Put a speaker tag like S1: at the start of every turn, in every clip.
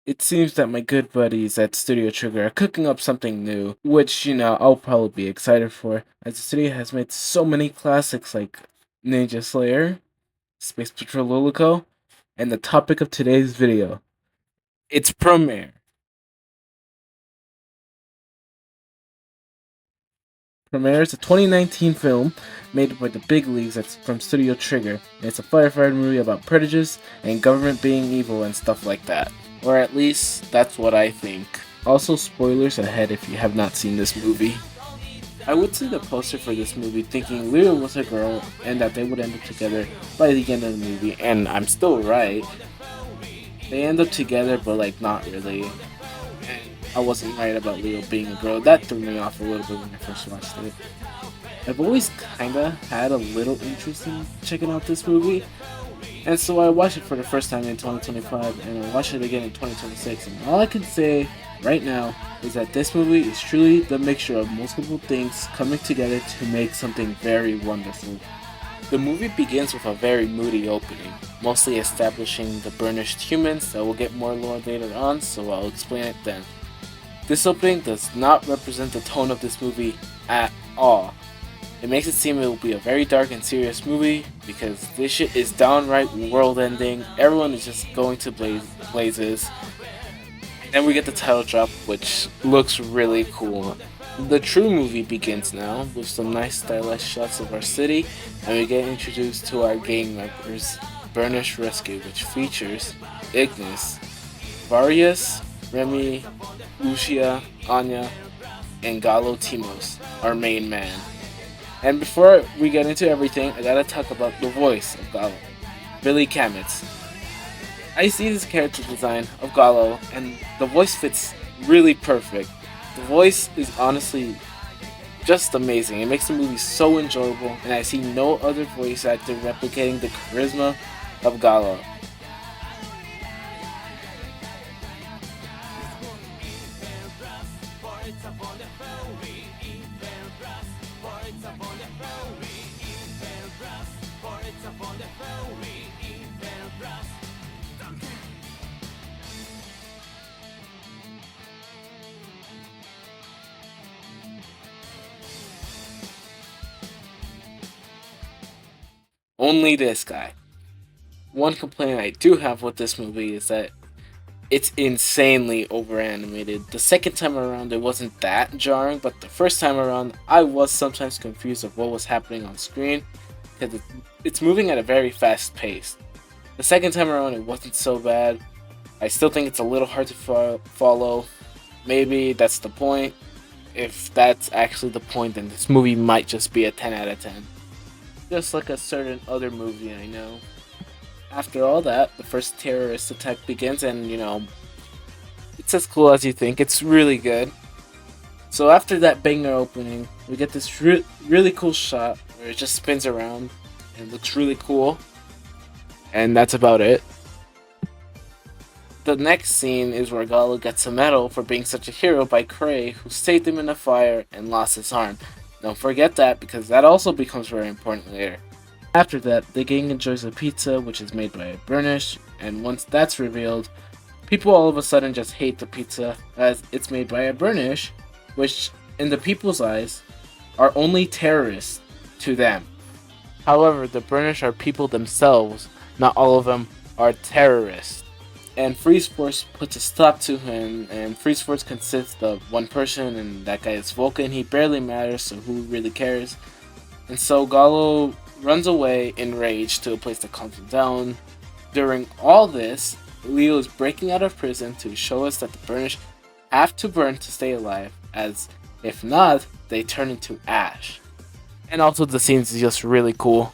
S1: It seems that my good buddies at Studio Trigger are cooking up something new, which, I'll probably be excited for, as the studio has made so many classics like Ninja Slayer, Space Patrol Lolico, and the topic of today's video. It's Promare. Promare is a 2019 film made by the big leagues that's from Studio Trigger, and it's a firefighter movie about prejudice and government being evil and stuff like that. Or at least, that's what I think. Also, spoilers ahead if you have not seen this movie. I would see the poster for this movie thinking Leo was a girl and that they would end up together by the end of the movie, and I'm still right. They end up together, but not really. I wasn't right about Leo being a girl. That threw me off a little bit when I first watched it. I've always kinda had a little interest in checking out this movie, and so I watched it for the first time in 2025, and I watched it again in 2026, and all I can say right now is that this movie is truly the mixture of multiple things coming together to make something very wonderful. The movie begins with a very moody opening, mostly establishing the burnished humans that will get more lore later on, so I'll explain it then. This opening does not represent the tone of this movie at all. It makes it seem it will be a very dark and serious movie because this shit is downright world ending, everyone is just going to blazes. Then we get the title drop, which looks really cool. The true movie begins now with some nice stylized shots of our city, and we get introduced to our gang members, Burnish Rescue, which features Ignis, Varius, Remy, Lucia, Anya, and Galo Timos, our main man. And before we get into everything, I gotta talk about the voice of Galo, Billy Kametz. I see this character design of Galo, and the voice fits really perfect. The voice is honestly just amazing. It makes the movie so enjoyable, and I see no other voice actor replicating the charisma of Galo. Only this guy. One complaint I do have with this movie is that it's insanely overanimated. The second time around it wasn't that jarring, but the first time around I was sometimes confused of what was happening on screen because it's moving at a very fast pace. The second time around it wasn't so bad. I still think it's a little hard to follow. Maybe that's the point. If that's actually the point, then this movie might just be a 10 out of 10. Just like a certain other movie I know. After all that, the first terrorist attack begins, and it's as cool as you think. It's really good. So after that banger opening, we get this really cool shot where it just spins around and looks really cool. And that's about it. The next scene is where Galo gets a medal for being such a hero by Cray, who saved him in a fire and lost his arm. Don't forget that, because that also becomes very important later. After that, the gang enjoys a pizza, which is made by a Burnish, and once that's revealed, people all of a sudden just hate the pizza, as it's made by a Burnish, which, in the people's eyes, are only terrorists to them. However, the Burnish are people themselves, not all of them are terrorists. And Freeze Force puts a stop to him, and Freeze Force consists of one person, and that guy is Vulcan. He barely matters, so who really cares? And so Galo runs away in rage to a place that calms him down. During all this, Leo is breaking out of prison to show us that the Burnish have to burn to stay alive, as if not, they turn into ash. And also the scene is just really cool.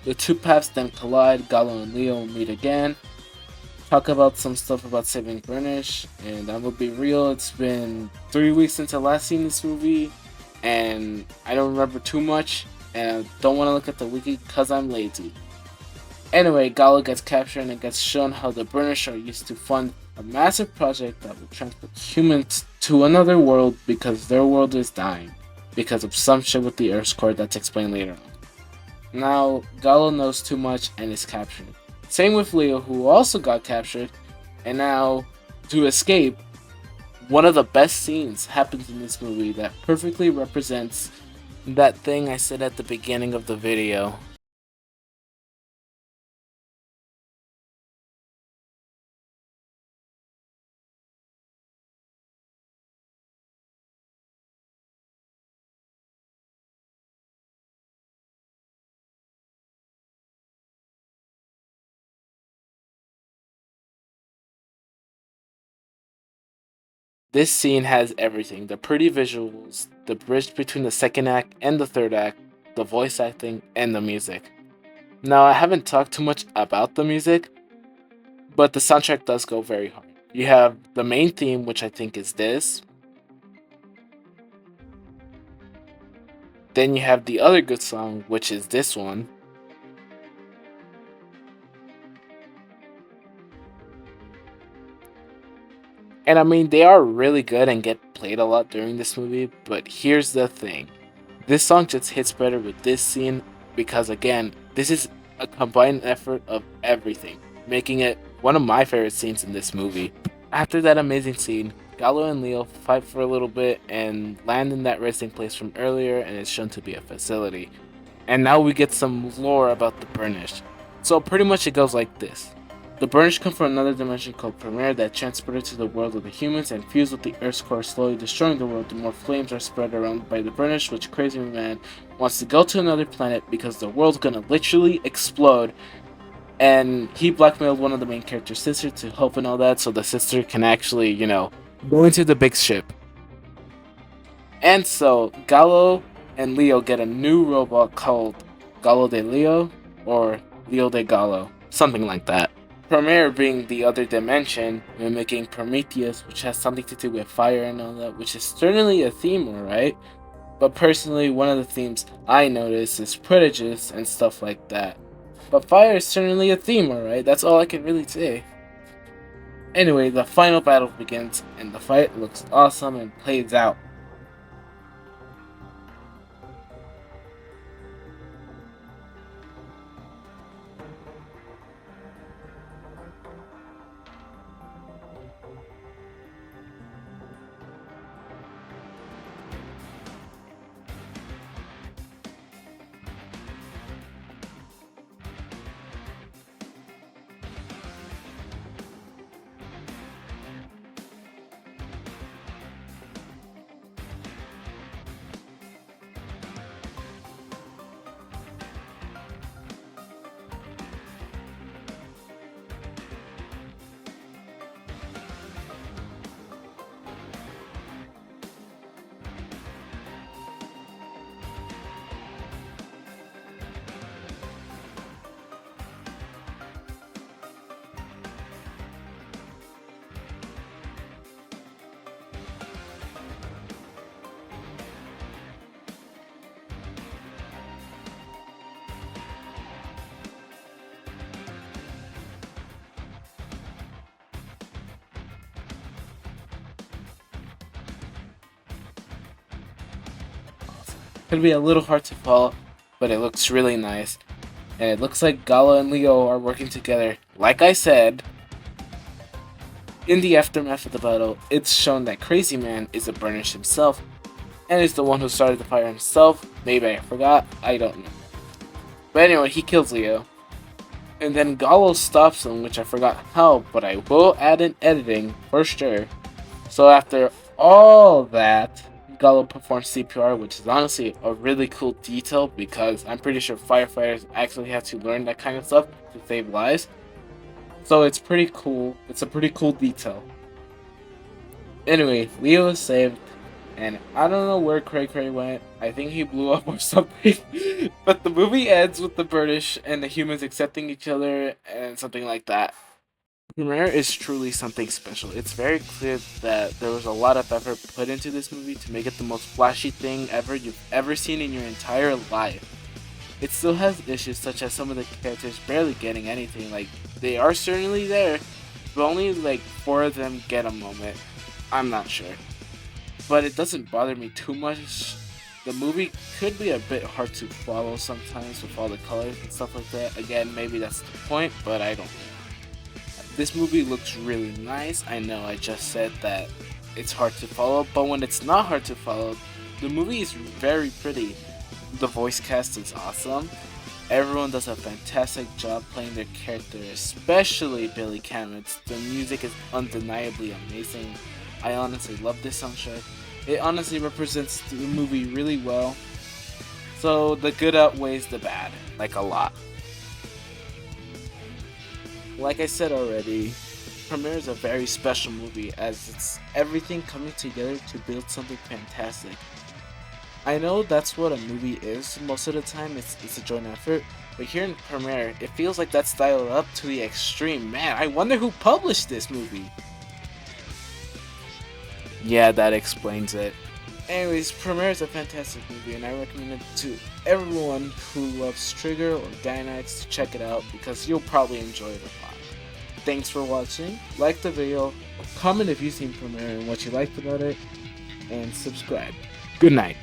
S1: The two paths then collide, Galo and Leo meet again, talk about some stuff about saving Burnish, and I'm gonna be real, it's been 3 weeks since I last seen this movie, and I don't remember too much, and I don't want to look at the wiki because I'm lazy. Anyway, Gallo gets captured and gets shown how the British are used to fund a massive project that will transport humans to another world because their world is dying because of some shit with the Earth's core that's explained later on. Now, Gallo knows too much and is captured. Same with Leo, who also got captured, and now, to escape, one of the best scenes happens in this movie that perfectly represents that thing I said at the beginning of the video. This scene has everything: the pretty visuals, the bridge between the second act and the third act, the voice acting, and the music. Now, I haven't talked too much about the music, but the soundtrack does go very hard. You have the main theme, which I think is this. Then you have the other good song, which is this one. And I mean, they are really good and get played a lot during this movie, but here's the thing. This song just hits better with this scene because, again, this is a combined effort of everything, making it one of my favorite scenes in this movie. After that amazing scene, Gallo and Leo fight for a little bit and land in that resting place from earlier, and it's shown to be a facility. And now we get some lore about the Burnish. So pretty much it goes like this. The Burnish come from another dimension called Promare that transported to the world of the humans and fused with the Earth's core, slowly destroying the world. The more flames are spread around by the Burnish, which crazy man wants to go to another planet because the world's gonna literally explode. And he blackmailed one of the main character's sister to help and all that, so the sister can actually, go into the big ship. And so Gallo and Leo get a new robot called Gallo de Leo or Leo de Gallo, something like that. Promare being the other dimension, mimicking Prometheus, which has something to do with fire and all that, which is certainly a theme, alright? But personally, one of the themes I notice is prejudice and stuff like that. But fire is certainly a theme, alright? That's all I can really say. Anyway, the final battle begins, and the fight looks awesome and plays out. Could be a little hard to follow, but it looks really nice. And it looks like Gala and Leo are working together. Like I said, in the aftermath of the battle, it's shown that Crazy Man is a Burnish himself, and is the one who started the fire himself. Maybe I forgot, I don't know. But anyway, he kills Leo. And then Gallo stops him, which I forgot how, but I will add in editing for sure. So after all that, Gallo performs CPR, which is honestly a really cool detail because I'm pretty sure firefighters actually have to learn that kind of stuff to save lives. So it's pretty cool. It's a pretty cool detail. Anyway, Leo is saved, and I don't know where Cray Cray went. I think he blew up or something. But the movie ends with the British and the humans accepting each other and something like that. Promare is truly something special. It's very clear that there was a lot of effort put into this movie to make it the most flashy thing ever you've ever seen in your entire life. It still has issues such as some of the characters barely getting anything, like they are certainly there, but only like 4 of them get a moment. I'm not sure. But it doesn't bother me too much. The movie could be a bit hard to follow sometimes with all the colors and stuff like that. Again, maybe that's the point, but I don't know. This movie looks really nice. I know I just said that it's hard to follow, but when it's not hard to follow, the movie is very pretty. The voice cast is awesome. Everyone does a fantastic job playing their character, especially Billy Cameron's. The music is undeniably amazing. I honestly love this soundtrack. It honestly represents the movie really well. So the good outweighs the bad, like a lot. Like I said already, Promare is a very special movie as it's everything coming together to build something fantastic. I know that's what a movie is most of the time, it's a joint effort, but here in Promare, it feels like that's dialed up to the extreme. Man, I wonder who published this movie. Yeah, that explains it. Anyways, Promare is a fantastic movie, and I recommend it to everyone who loves Trigger or Gainax to check it out because you'll probably enjoy it a lot. Thanks for watching, like the video, comment if you've seen Promare and what you liked about it, and subscribe. Good night.